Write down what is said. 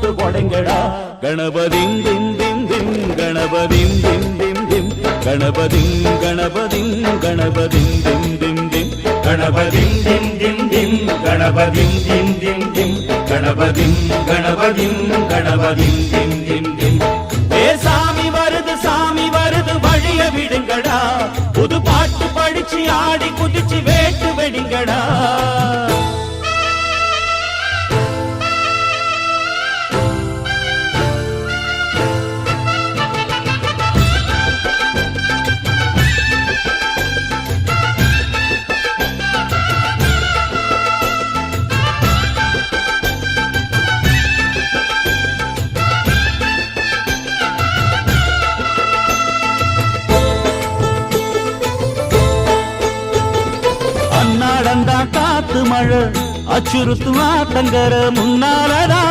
போட்டு கொடைங்கடா. கணபதிம் திம் திம் திம் கணபதிம் திம் திம் திம் கணபதிம் கணபதிம் கணபதிம் திம் திம் திம் கணபதிம் திம் திம் திம் கணபதிம் திம் திம் திம் கணபதிம் கணபதிம் கணபதிம் திம் திம் திம். ஏ சாமி வருது வழிய விடுங்கடா. புது பாட்டு படிச்சு ஆடி குதிச்சு வேட்டு வெடிங்கடா. காத்து மழை அச்சுறுத்தும் ஆத்தங்கர முன்னாலதா